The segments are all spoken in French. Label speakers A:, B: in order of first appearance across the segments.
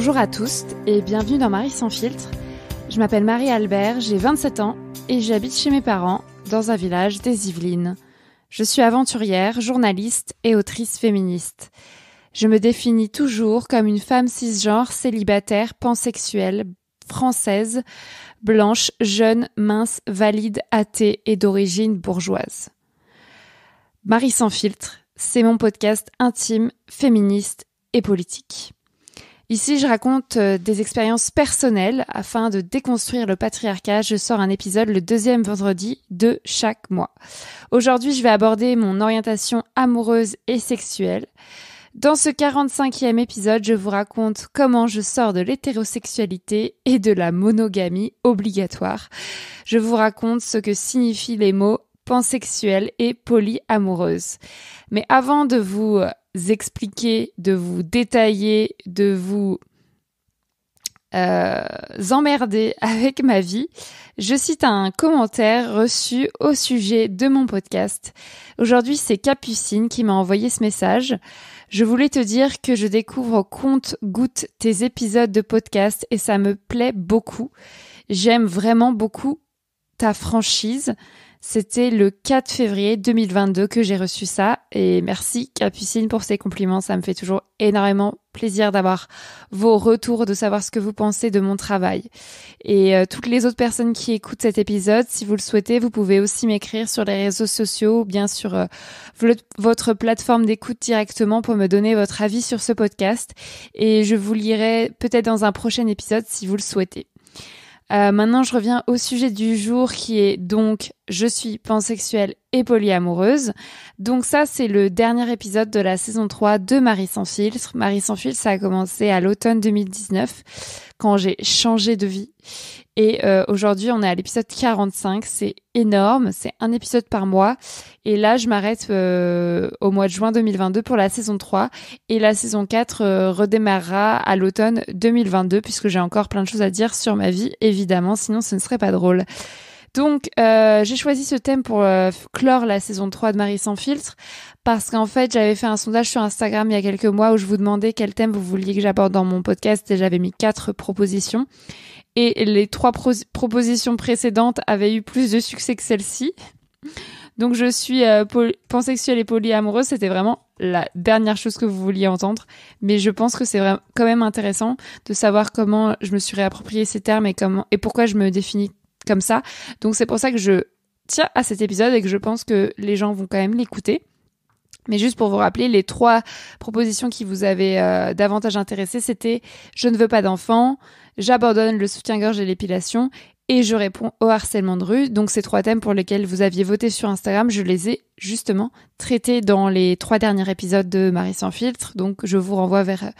A: Bonjour à tous et bienvenue dans Marie sans filtre. Je m'appelle Marie-Albert, j'ai 27 ans et j'habite chez mes parents dans un village des Yvelines. Je suis aventurière, journaliste et autrice féministe. Je me définis toujours comme une femme cisgenre, célibataire, pansexuelle, française, blanche, jeune, mince, valide, athée et d'origine bourgeoise. Marie sans filtre, c'est mon podcast intime, féministe et politique. Ici, je raconte des expériences personnelles afin de déconstruire le patriarcat. Je sors un épisode le deuxième vendredi de chaque mois. Aujourd'hui, je vais aborder mon orientation amoureuse et sexuelle. Dans ce 45e épisode, je vous raconte comment je sors de l'hétérosexualité et de la monogamie obligatoire. Je vous raconte ce que signifient les mots pansexuelle et polyamoureuse. Mais avant de vous expliquer, de vous détailler, de vous emmerder avec ma vie, je cite un commentaire reçu au sujet de mon podcast. Aujourd'hui, c'est Capucine qui m'a envoyé ce message. Je voulais te dire que je découvre au compte-gouttes tes épisodes de podcast et ça me plaît beaucoup. J'aime vraiment beaucoup ta franchise. C'était le 4 février 2022 que j'ai reçu ça et merci Capucine pour ces compliments, ça me fait toujours énormément plaisir d'avoir vos retours, de savoir ce que vous pensez de mon travail. Et toutes les autres personnes qui écoutent cet épisode, si vous le souhaitez, vous pouvez aussi m'écrire sur les réseaux sociaux ou bien sur votre plateforme d'écoute directement pour me donner votre avis sur ce podcast et je vous lirai peut-être dans un prochain épisode si vous le souhaitez. Maintenant, je reviens au sujet du jour qui est donc « Je suis pansexuelle et polyamoureuse ». Donc ça, c'est le dernier épisode de la saison 3 de Marie sans filtre. Marie sans filtre, ça a commencé à l'automne 2019 quand j'ai changé de vie. Et aujourd'hui, on est à l'épisode 45. C'est énorme, c'est un épisode par mois. Et là, je m'arrête au mois de juin 2022 pour la saison 3. Et la saison 4 redémarrera à l'automne 2022 puisque j'ai encore plein de choses à dire sur ma vie, évidemment, sinon ce ne serait pas drôle. Donc, j'ai choisi ce thème pour clore la saison 3 de Marie sans filtre parce qu'en fait, j'avais fait un sondage sur Instagram il y a quelques mois où je vous demandais quel thème vous vouliez que j'aborde dans mon podcast et j'avais mis 4 propositions. Et les 3 propositions précédentes avaient eu plus de succès que celle-ci. Donc, je suis pansexuelle et polyamoureuse. C'était vraiment la dernière chose que vous vouliez entendre. Mais je pense que c'est quand même intéressant de savoir comment je me suis réapproprié ces termes et pourquoi je me définis comme ça. Donc, c'est pour ça que je tiens à cet épisode et que je pense que les gens vont quand même l'écouter. Mais juste pour vous rappeler, les 3 propositions qui vous avaient davantage intéressé, c'était « Je ne veux pas d'enfant »,« J'abandonne le soutien-gorge et l'épilation » et « Je réponds au harcèlement de rue ». Donc ces 3 thèmes pour lesquels vous aviez voté sur Instagram, je les ai justement traités dans les 3 derniers épisodes de Marie sans filtre. Donc je vous renvoie vers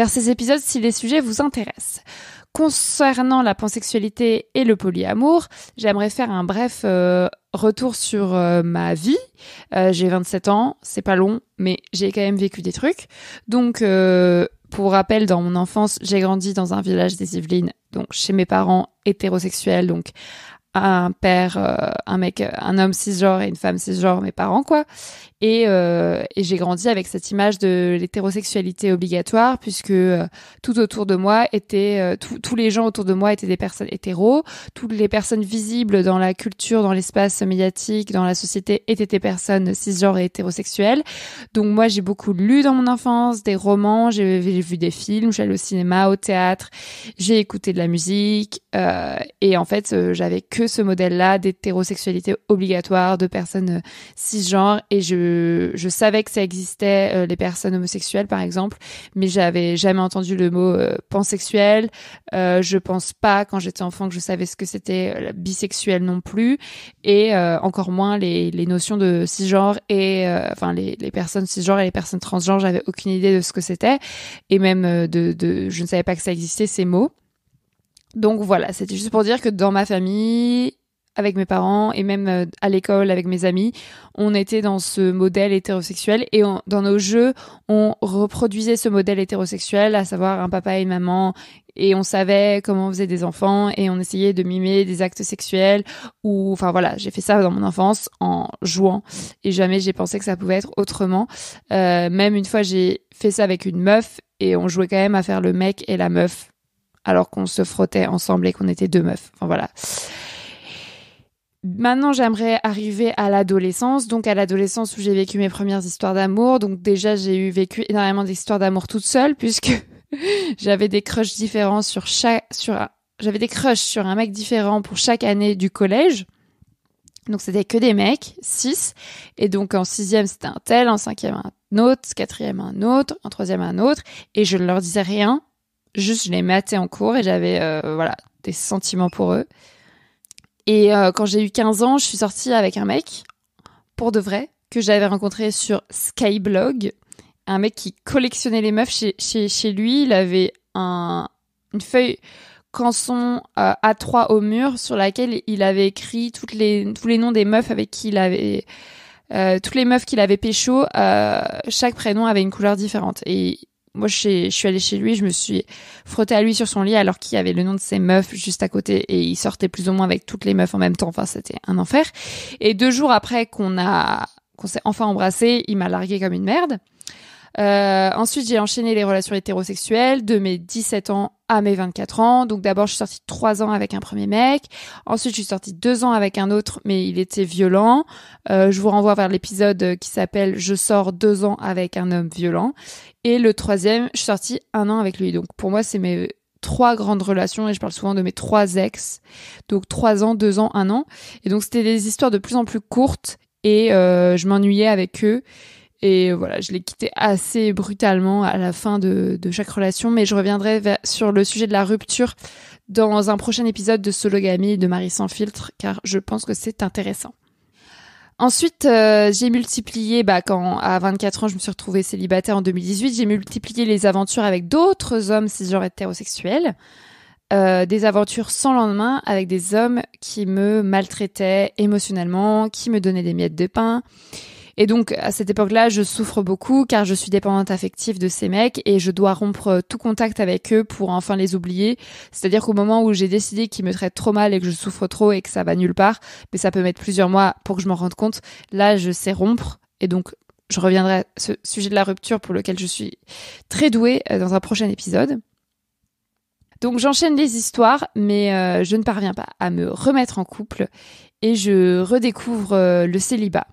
A: ces épisodes si les sujets vous intéressent. Concernant la pansexualité et le polyamour, j'aimerais faire un bref retour sur ma vie. J'ai 27 ans, c'est pas long, mais j'ai quand même vécu des trucs. Donc, pour rappel, dans mon enfance, j'ai grandi dans un village des Yvelines, donc chez mes parents hétérosexuels, donc un père, un homme cisgenre et une femme cisgenre, mes parents, quoi. Et j'ai grandi avec cette image de l'hétérosexualité obligatoire puisque tout autour de moi tous les gens autour de moi étaient des personnes hétéros, toutes les personnes visibles dans la culture, dans l'espace médiatique, dans la société étaient des personnes cisgenres et hétérosexuelles. Donc moi j'ai beaucoup lu dans mon enfance, des romans, j'ai vu des films, j'allais au cinéma, au théâtre, j'ai écouté de la musique et en fait j'avais que ce modèle-là d'hétérosexualité obligatoire, de personnes cisgenres et je savais que ça existait, les personnes homosexuelles par exemple, mais j'avais jamais entendu le mot pansexuel. Je pense pas quand j'étais enfant que je savais ce que c'était bisexuel non plus, et encore moins les notions de cisgenre et enfin les personnes cisgenres et les personnes transgenres. J'avais aucune idée de ce que c'était, et même je ne savais pas que ça existait ces mots. Donc voilà, c'était juste pour dire que dans ma famille, avec mes parents et même à l'école avec mes amis, on était dans ce modèle hétérosexuel et dans nos jeux, on reproduisait ce modèle hétérosexuel, à savoir un papa et une maman, et on savait comment on faisait des enfants et on essayait de mimer des actes sexuels ou enfin voilà, j'ai fait ça dans mon enfance en jouant et jamais j'ai pensé que ça pouvait être autrement. Même une fois j'ai fait ça avec une meuf et on jouait quand même à faire le mec et la meuf alors qu'on se frottait ensemble et qu'on était deux meufs. Enfin voilà. Maintenant, j'aimerais arriver à l'adolescence, donc à l'adolescence où j'ai vécu mes premières histoires d'amour. Donc déjà, j'ai vécu énormément d'histoires d'amour toute seule puisque j'avais des crushs différents j'avais des crushs sur un mec différent pour chaque année du collège. Donc c'était que des mecs, 6. Et donc en 6e, c'était un tel, en 5e, un autre, 4e, un autre, en 3e, un autre. Et je ne leur disais rien, juste je les matais en cours et j'avais des sentiments pour eux. Et quand j'ai eu 15 ans, je suis sortie avec un mec, pour de vrai, que j'avais rencontré sur Skyblog. Un mec qui collectionnait les meufs. Chez lui, il avait une feuille canson A3 au mur sur laquelle il avait écrit tous les noms des meufs avec qui il avait... toutes les meufs qu'il avait pécho, chaque prénom avait une couleur différente. Et moi, je suis allée chez lui, je me suis frottée à lui sur son lit alors qu'il y avait le nom de ses meufs juste à côté et il sortait plus ou moins avec toutes les meufs en même temps. Enfin, c'était un enfer. Et 2 jours après qu'on s'est enfin embrassé, il m'a larguée comme une merde. Ensuite, j'ai enchaîné les relations hétérosexuelles de mes 17 ans à mes 24 ans. Donc d'abord, je suis sortie 3 ans avec un premier mec. Ensuite, je suis sortie 2 ans avec un autre, mais il était violent. Je vous renvoie vers l'épisode qui s'appelle « Je sors 2 ans avec un homme violent ». Et le troisième, je suis sortie 1 an avec lui. Donc pour moi, c'est mes 3 grandes relations et je parle souvent de mes 3 ex. Donc 3 ans, 2 ans, 1 an. Et donc c'était des histoires de plus en plus courtes et je m'ennuyais avec eux. Et voilà, je l'ai quitté assez brutalement à la fin de chaque relation, mais je reviendrai sur le sujet de la rupture dans un prochain épisode de Sologamie de Marie sans filtre, car je pense que c'est intéressant. Ensuite, j'ai multiplié, quand à 24 ans, je me suis retrouvée célibataire en 2018, j'ai multiplié les aventures avec d'autres hommes cisgenres hétérosexuels, des aventures sans lendemain avec des hommes qui me maltraitaient émotionnellement, qui me donnaient des miettes de pain. Et donc, à cette époque-là, je souffre beaucoup car je suis dépendante affective de ces mecs et je dois rompre tout contact avec eux pour enfin les oublier. C'est-à-dire qu'au moment où j'ai décidé qu'ils me traitent trop mal et que je souffre trop et que ça va nulle part, mais ça peut mettre plusieurs mois pour que je m'en rende compte, là, je sais rompre. Et donc, je reviendrai à ce sujet de la rupture pour lequel je suis très douée dans un prochain épisode. Donc, j'enchaîne les histoires, mais je ne parviens pas à me remettre en couple et je redécouvre le célibat.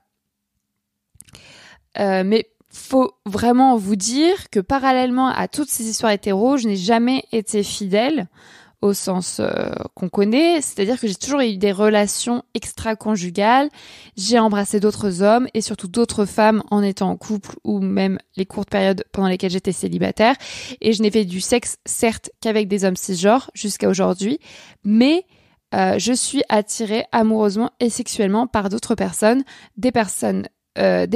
A: Mais faut vraiment vous dire que parallèlement à toutes ces histoires hétéro, je n'ai jamais été fidèle au sens qu'on connaît, c'est-à-dire que j'ai toujours eu des relations extra-conjugales, j'ai embrassé d'autres hommes et surtout d'autres femmes en étant en couple ou même les courtes périodes pendant lesquelles j'étais célibataire, et je n'ai fait du sexe certes qu'avec des hommes cisgenres jusqu'à aujourd'hui, mais je suis attirée amoureusement et sexuellement par d'autres personnes, des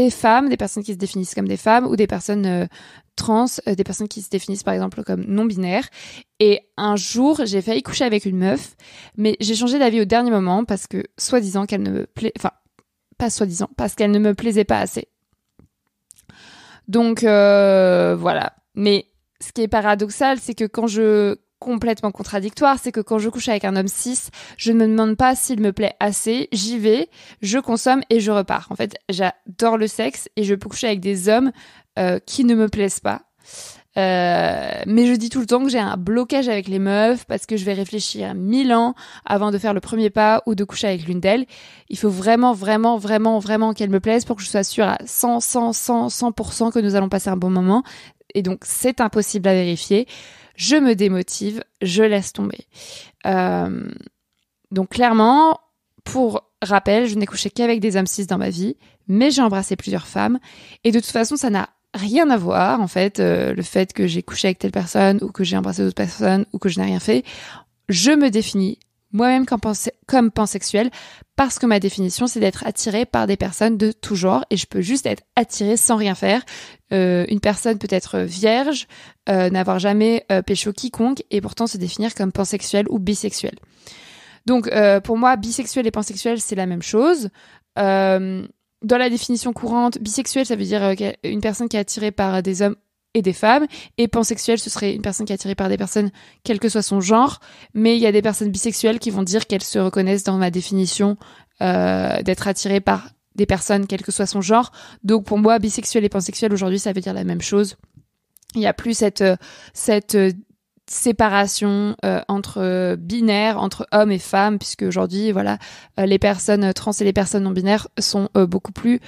A: femmes, des personnes qui se définissent comme des femmes ou des personnes trans, des personnes qui se définissent par exemple comme non-binaires. Et un jour, j'ai failli coucher avec une meuf, mais j'ai changé d'avis au dernier moment parce que soi-disant qu'elle ne me parce qu'elle ne me plaisait pas assez. Donc voilà. Mais ce qui est paradoxal, c'est que complètement contradictoire, c'est que quand je couche avec un homme cis, je ne me demande pas s'il me plaît assez, j'y vais, je consomme et je repars. En fait, j'adore le sexe et je peux coucher avec des hommes qui ne me plaisent pas. Mais je dis tout le temps que j'ai un blocage avec les meufs parce que je vais réfléchir 1000 ans avant de faire le premier pas ou de coucher avec l'une d'elles. Il faut vraiment qu'elle me plaise pour que je sois sûre à 100% que nous allons passer un bon moment. Et donc, c'est impossible à vérifier. Je me démotive, je laisse tomber. Donc clairement, pour rappel, je n'ai couché qu'avec des hommes cis dans ma vie, mais j'ai embrassé plusieurs femmes. Et de toute façon, ça n'a rien à voir, en fait, le fait que j'ai couché avec telle personne ou que j'ai embrassé d'autres personnes ou que je n'ai rien fait. Je me définis moi-même comme pansexuelle parce que ma définition, c'est d'être attirée par des personnes de tout genre et je peux juste être attirée sans rien faire. Une personne peut être vierge, n'avoir jamais pécho quiconque et pourtant se définir comme pansexuelle ou bisexuelle. Donc pour moi, bisexuel et pansexuel, c'est la même chose. Dans la définition courante, bisexuel, ça veut dire une personne qui est attirée par des hommes et des femmes, et pansexuelle, ce serait une personne qui est attirée par des personnes, quel que soit son genre, mais il y a des personnes bisexuelles qui vont dire qu'elles se reconnaissent dans ma définition d'être attirée par des personnes, quel que soit son genre. Donc pour moi, bisexuel et pansexuel, aujourd'hui, ça veut dire la même chose. Il y a plus cette séparation entre binaires, entre hommes et femmes, puisque aujourd'hui, voilà, les personnes trans et les personnes non binaires sont beaucoup plus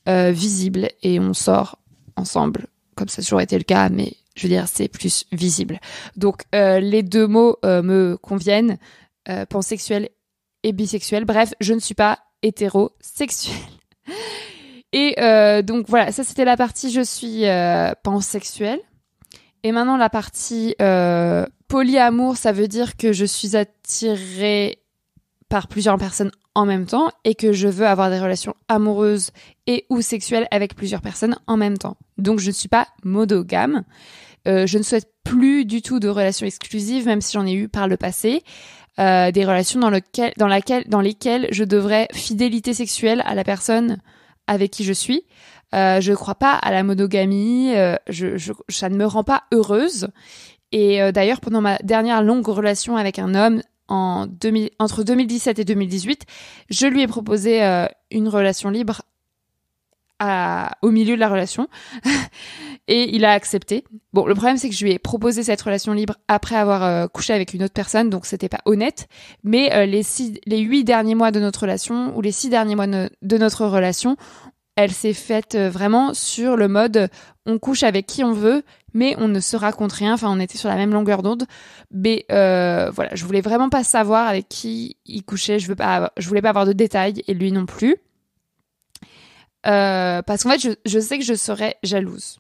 A: visibles et on sort ensemble, comme ça a toujours été le cas, mais je veux dire, c'est plus visible. Donc, les deux mots me conviennent, pansexuel et bisexuel. Bref, je ne suis pas hétérosexuelle. Et donc, voilà, ça c'était la partie je suis pansexuelle. Et maintenant, la partie polyamour, ça veut dire que je suis attirée par plusieurs personnes en même temps et que je veux avoir des relations amoureuses et ou sexuelles avec plusieurs personnes en même temps. Donc, je ne suis pas monogame. Je ne souhaite plus du tout de relations exclusives, même si j'en ai eu par le passé. Des relations dans lesquelles je devrais fidélité sexuelle à la personne avec qui je suis. Je ne crois pas à la monogamie, ça ne me rend pas heureuse. Et d'ailleurs, pendant ma dernière longue relation avec un homme, entre 2017 et 2018, je lui ai proposé une relation libre au milieu de la relation. Et il a accepté. Bon, le problème, c'est que je lui ai proposé cette relation libre après avoir couché avec une autre personne, donc c'était pas honnête. Mais les 8 derniers mois de notre relation, ou les 6 derniers mois de notre relation, elle s'est faite vraiment sur le mode on couche avec qui on veut, mais on ne se raconte rien. Enfin, on était sur la même longueur d'onde. Mais voilà, je voulais vraiment pas savoir avec qui il couchait. Je voulais pas avoir de détails et lui non plus. Parce qu'en fait, je sais que je serais jalouse.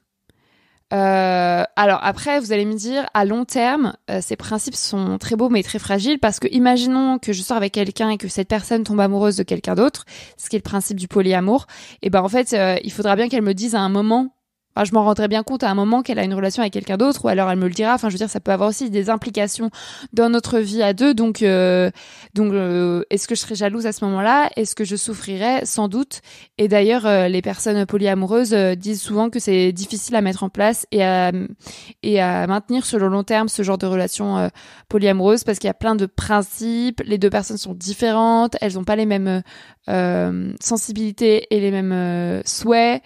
A: Alors après, vous allez me dire, à long terme, ces principes sont très beaux mais très fragiles parce que imaginons que je sors avec quelqu'un et que cette personne tombe amoureuse de quelqu'un d'autre, ce qui est le principe du polyamour, et ben en fait, il faudra bien qu'elle me dise à un moment. Enfin, je m'en rendrai bien compte à un moment qu'elle a une relation avec quelqu'un d'autre, ou alors elle me le dira. Enfin, je veux dire, ça peut avoir aussi des implications dans notre vie à deux. Donc, est-ce que je serais jalouse à ce moment-là? Est-ce que je souffrirais? Sans doute. Et d'ailleurs, les personnes polyamoureuses disent souvent que c'est difficile à mettre en place et à maintenir sur le long terme ce genre de relation polyamoureuse parce qu'il y a plein de principes. Les deux personnes sont différentes, elles n'ont pas les mêmes sensibilités et les mêmes souhaits.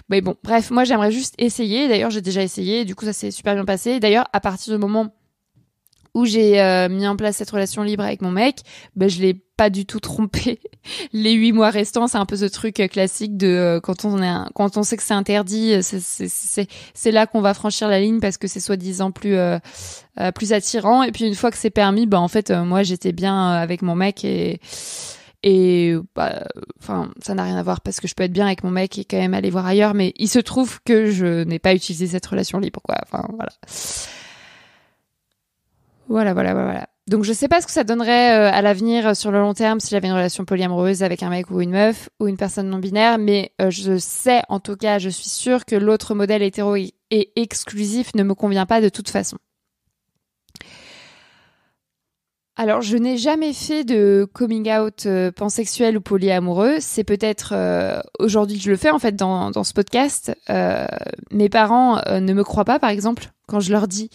A: Mais bon, bref, moi j'aimerais juste essayer. D'ailleurs, j'ai déjà essayé. Du coup, ça s'est super bien passé. D'ailleurs, à partir du moment où j'ai mis en place cette relation libre avec mon mec, ben je l'ai pas du tout trompé. Les 8 mois restants, c'est un peu ce truc classique de quand on sait que c'est interdit, c'est là qu'on va franchir la ligne parce que c'est soi-disant plus attirant. Et puis une fois que c'est permis, ben en fait, moi j'étais bien avec mon mec et bah, enfin, ça n'a rien à voir parce que je peux être bien avec mon mec et quand même aller voir ailleurs, mais il se trouve que je n'ai pas utilisé cette relation libre, quoi. Enfin, voilà. Donc je sais pas ce que ça donnerait à l'avenir sur le long terme si j'avais une relation polyamoureuse avec un mec ou une meuf ou une personne non binaire, mais je sais, en tout cas, je suis sûre que l'autre modèle hétéro et exclusif ne me convient pas de toute façon. Alors, je n'ai jamais fait de coming out pansexuel ou polyamoureux. C'est peut-être aujourd'hui que je le fais en fait dans ce podcast. Mes parents ne me croient pas, par exemple, quand je leur dis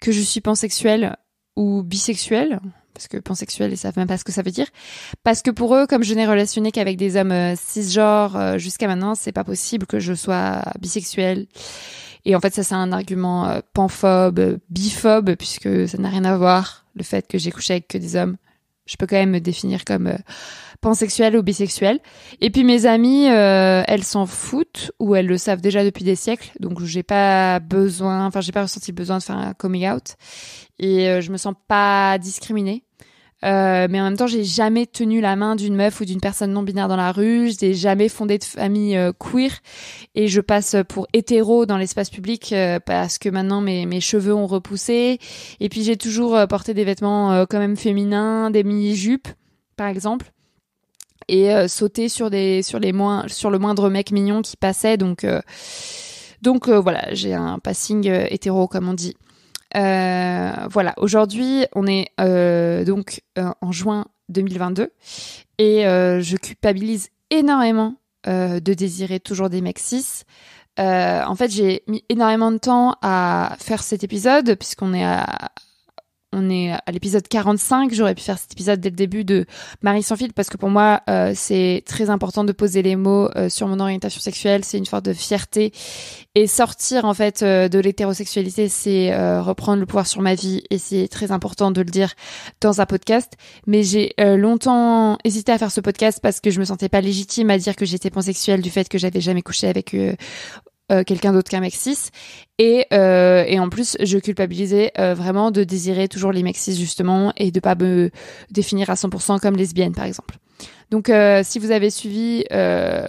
A: que je suis pansexuelle ou bisexuelle, parce que pansexuel, ils savent même pas ce que ça veut dire. Parce que pour eux, comme je n'ai relationné qu'avec des hommes cisgenres jusqu'à maintenant, c'est pas possible que je sois bisexuelle. Et en fait, ça, c'est un argument panphobe, biphobe, puisque ça n'a rien à voir, le fait que j'ai couché avec que des hommes. Je peux quand même me définir comme pansexuelle ou bisexuelle. Et puis mes amies, elles s'en foutent, ou elles le savent déjà depuis des siècles, donc j'ai pas ressenti le besoin de faire un coming out. Et je me sens pas discriminée. Mais en même temps, j'ai jamais tenu la main d'une meuf ou d'une personne non binaire dans la rue. J'ai jamais fondé de famille queer et je passe pour hétéro dans l'espace public parce que maintenant mes cheveux ont repoussé. Et puis j'ai toujours porté des vêtements quand même féminins, des mini-jupes par exemple, et sauté sur le moindre mec mignon qui passait. Donc voilà, j'ai un passing hétéro comme on dit. Voilà, aujourd'hui on est donc en juin 2022 et je culpabilise énormément de désirer toujours des mecs cis. En fait, j'ai mis énormément de temps à faire cet épisode puisqu'on est on est à l'épisode 45. J'aurais pu faire cet épisode dès le début de Marie sans filtre parce que pour moi, c'est très important de poser les mots sur mon orientation sexuelle. C'est une sorte de fierté. Et sortir, en fait, de l'hétérosexualité, c'est reprendre le pouvoir sur ma vie. Et c'est très important de le dire dans un podcast. Mais j'ai longtemps hésité à faire ce podcast parce que je me sentais pas légitime à dire que j'étais pansexuelle du fait que j'avais jamais couché avec quelqu'un d'autre qu'un mec cis et en plus je culpabilisais vraiment de désirer toujours les mecs cis justement et de pas me définir à 100% comme lesbienne par exemple. Donc si vous avez suivi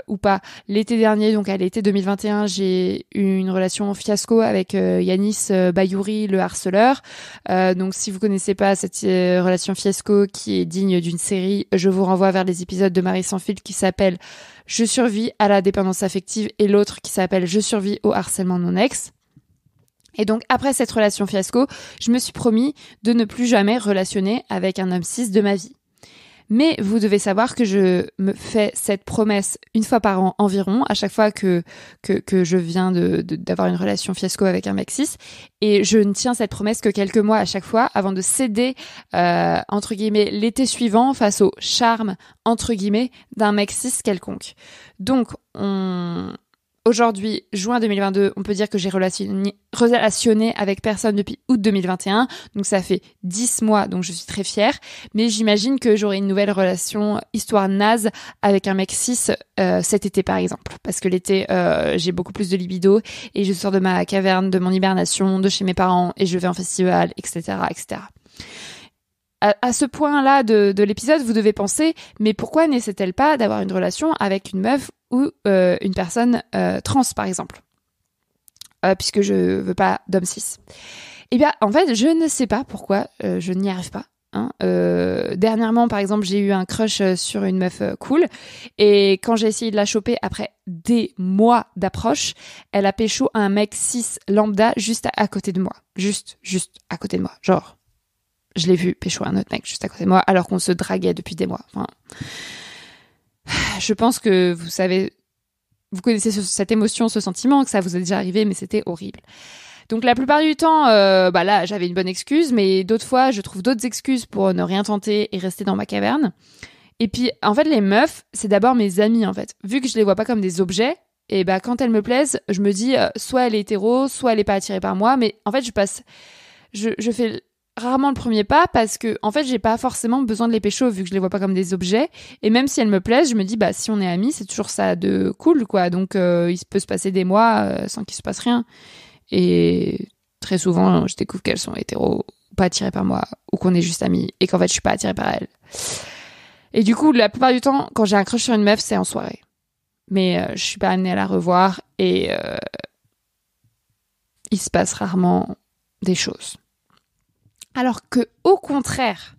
A: ou pas l'été dernier, donc à l'été 2021, j'ai eu une relation fiasco avec Yanis Bayouri, le harceleur. Donc si vous connaissez pas cette relation fiasco qui est digne d'une série, je vous renvoie vers les épisodes de Marie sans filtre qui s'appellent Je survis à la dépendance affective et l'autre qui s'appelle Je survis au harcèlement de mon ex. Et donc, après cette relation fiasco, je me suis promis de ne plus jamais relationner avec un homme cis de ma vie. Mais vous devez savoir que je me fais cette promesse une fois par an environ, à chaque fois que je viens d'avoir une relation fiasco avec un mec cis. Et je ne tiens cette promesse que quelques mois à chaque fois avant de céder, entre guillemets, l'été suivant face au charme, entre guillemets, d'un mec cis quelconque. Donc, aujourd'hui, juin 2022, on peut dire que j'ai relationné avec personne depuis août 2021. Donc ça fait 10 mois, donc je suis très fière. Mais j'imagine que j'aurai une nouvelle relation, histoire naze, avec un mec cis cet été par exemple. Parce que l'été, j'ai beaucoup plus de libido et je sors de ma caverne, de mon hibernation, de chez mes parents et je vais en festival, etc., etc. À ce point-là de l'épisode, vous devez penser, mais pourquoi n'essaie-t-elle pas d'avoir une relation avec une meuf ou une personne trans, par exemple, puisque je veux pas d'homme cis. Eh bien, en fait, je ne sais pas pourquoi je n'y arrive pas. Hein. Dernièrement, par exemple, j'ai eu un crush sur une meuf cool, et quand j'ai essayé de la choper après des mois d'approche, elle a pécho un mec cis lambda juste à côté de moi. Juste à côté de moi. Genre, je l'ai vu pécho un autre mec juste à côté de moi, alors qu'on se draguait depuis des mois. Enfin, je pense que vous connaissez cette émotion, ce sentiment, que ça vous est déjà arrivé, mais c'était horrible. Donc la plupart du temps, là, j'avais une bonne excuse, mais d'autres fois, je trouve d'autres excuses pour ne rien tenter et rester dans ma caverne. Et puis, en fait, les meufs, c'est d'abord mes amies, en fait. Vu que je les vois pas comme des objets, et quand elles me plaisent, je me dis, soit elle est hétéro, soit elle est pas attirée par moi, mais en fait, je fais rarement le premier pas parce que en fait j'ai pas forcément besoin de les pécho vu que je les vois pas comme des objets et même si elles me plaisent je me dis si on est amis c'est toujours ça de cool quoi donc il peut se passer des mois sans qu'il se passe rien et très souvent je découvre qu'elles sont hétéros ou pas attirées par moi ou qu'on est juste amis et qu'en fait je suis pas attirée par elles et du coup la plupart du temps quand j'ai un crush sur une meuf c'est en soirée mais je suis pas amenée à la revoir et il se passe rarement des choses. Alors que, au contraire,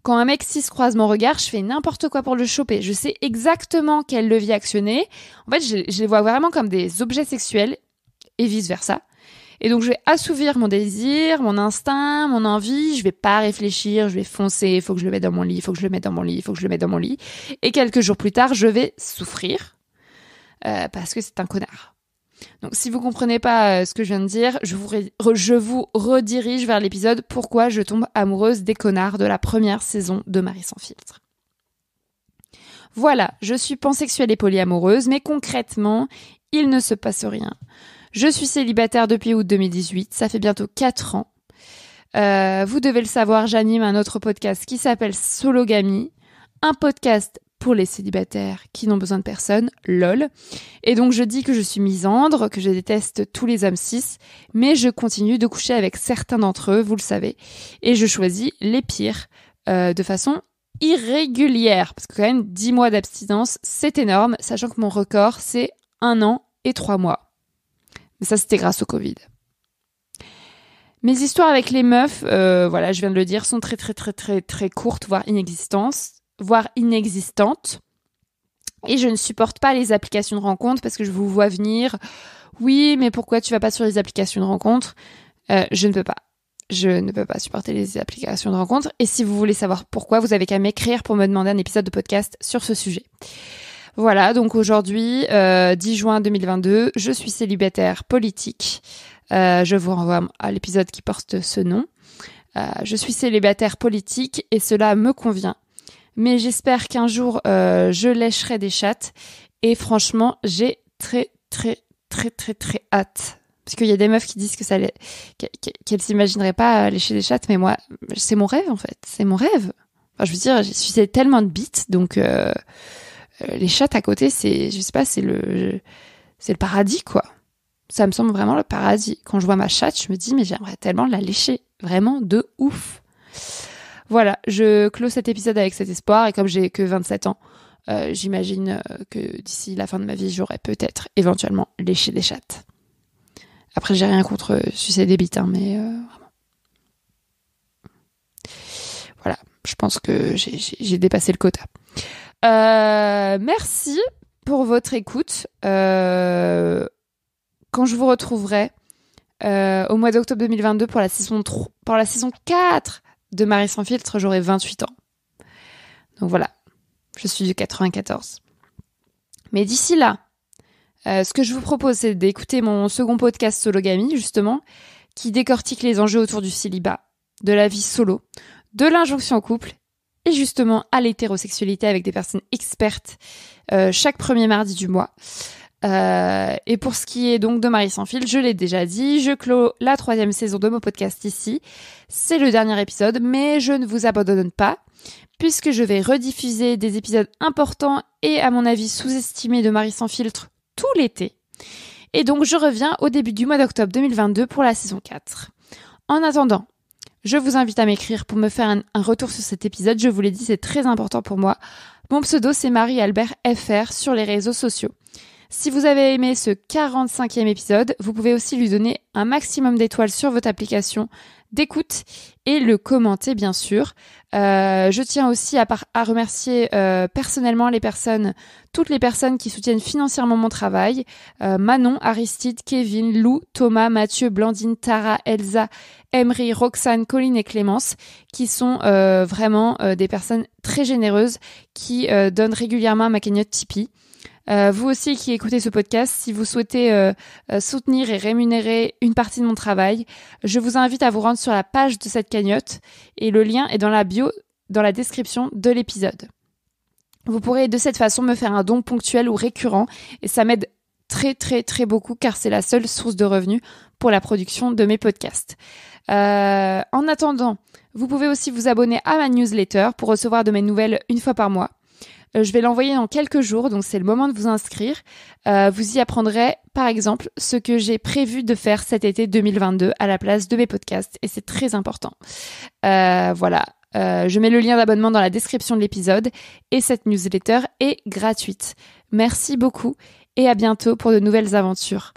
A: quand un mec cis croise mon regard, je fais n'importe quoi pour le choper. Je sais exactement quel levier actionner. En fait, je les vois vraiment comme des objets sexuels et vice-versa. Et donc, je vais assouvir mon désir, mon instinct, mon envie. Je vais pas réfléchir, je vais foncer. Il faut que je le mette dans mon lit, il faut que je le mette dans mon lit, il faut que je le mette dans mon lit. Et quelques jours plus tard, je vais souffrir parce que c'est un connard. Donc si vous comprenez pas ce que je viens de dire, je vous redirige vers l'épisode Pourquoi je tombe amoureuse des connards de la première saison de Marie sans filtre. Voilà, je suis pansexuelle et polyamoureuse, mais concrètement, il ne se passe rien. Je suis célibataire depuis août 2018, ça fait bientôt 4 ans. Vous devez le savoir, j'anime un autre podcast qui s'appelle Sologamie, un podcast pour les célibataires qui n'ont besoin de personne, lol. Et donc je dis que je suis misandre, que je déteste tous les hommes cis, mais je continue de coucher avec certains d'entre eux, vous le savez, et je choisis les pires de façon irrégulière, parce que quand même 10 mois d'abstinence, c'est énorme, sachant que mon record c'est 1 an et 3 mois. Mais ça c'était grâce au Covid. Mes histoires avec les meufs, je viens de le dire, sont très très très très très courtes, voire inexistantes. Et je ne supporte pas les applications de rencontres parce que je vous vois venir. Oui, mais pourquoi tu vas pas sur les applications de rencontres ? Je ne peux pas. Je ne peux pas supporter les applications de rencontres. Et si vous voulez savoir pourquoi, vous avez qu'à m'écrire pour me demander un épisode de podcast sur ce sujet. Voilà, donc aujourd'hui, 10 juin 2022, je suis célibataire politique. Je vous renvoie à l'épisode qui porte ce nom. Je suis célibataire politique et cela me convient. Mais j'espère qu'un jour, je lécherai des chattes. Et franchement, j'ai très hâte. Parce qu'il y a des meufs qui disent qu'elles s'imagineraient pas lécher des chattes, mais moi, c'est mon rêve en fait. C'est mon rêve. Enfin, je veux dire, j'ai sucé tellement de bites, donc les chattes à côté, c'est le paradis quoi. Ça me semble vraiment le paradis. Quand je vois ma chatte, je me dis mais j'aimerais tellement la lécher, vraiment de ouf. Voilà, je clôt cet épisode avec cet espoir et comme j'ai que 27 ans, j'imagine que d'ici la fin de ma vie, j'aurai peut-être éventuellement léché des chattes. Après, j'ai rien contre sucer des bites, mais vraiment. Voilà, je pense que j'ai dépassé le quota. Merci pour votre écoute. Quand je vous retrouverai au mois d'octobre 2022 pour la saison 4 de Marie sans filtre, j'aurai 28 ans. Donc voilà, je suis du 94. Mais d'ici là, ce que je vous propose, c'est d'écouter mon second podcast Sologamie, justement, qui décortique les enjeux autour du célibat, de la vie solo, de l'injonction au couple, et justement à l'hétérosexualité avec des personnes expertes chaque premier mardi du mois. Et pour ce qui est donc de Marie sans fil, je l'ai déjà dit, je clôt la 3e saison de mon podcast ici. C'est le dernier épisode, mais je ne vous abandonne pas, puisque je vais rediffuser des épisodes importants et à mon avis sous-estimés de Marie sans filtre tout l'été. Et donc je reviens au début du mois d'octobre 2022 pour la saison 4. En attendant, je vous invite à m'écrire pour me faire un retour sur cet épisode. Je vous l'ai dit, c'est très important pour moi. Mon pseudo, c'est Marie-Albert FR sur les réseaux sociaux. Si vous avez aimé ce 45e épisode, vous pouvez aussi lui donner un maximum d'étoiles sur votre application d'écoute et le commenter bien sûr. Je tiens aussi à remercier personnellement toutes les personnes qui soutiennent financièrement mon travail. Manon, Aristide, Kevin, Lou, Thomas, Mathieu, Blandine, Tara, Elsa, Emery, Roxane, Colline et Clémence, qui sont vraiment des personnes très généreuses qui donnent régulièrement à ma cagnotte Tipeee. Vous aussi qui écoutez ce podcast, si vous souhaitez soutenir et rémunérer une partie de mon travail, je vous invite à vous rendre sur la page de cette cagnotte et le lien est dans la bio, dans la description de l'épisode. Vous pourrez de cette façon me faire un don ponctuel ou récurrent et ça m'aide très beaucoup car c'est la seule source de revenus pour la production de mes podcasts. En attendant, vous pouvez aussi vous abonner à ma newsletter pour recevoir de mes nouvelles une fois par mois. Je vais l'envoyer dans quelques jours, donc c'est le moment de vous inscrire. Vous y apprendrez, par exemple, ce que j'ai prévu de faire cet été 2022 à la place de mes podcasts, et c'est très important. Voilà, je mets le lien d'abonnement dans la description de l'épisode, et cette newsletter est gratuite. Merci beaucoup, et à bientôt pour de nouvelles aventures.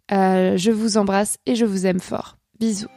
A: Je vous embrasse et je vous aime fort. Bisous.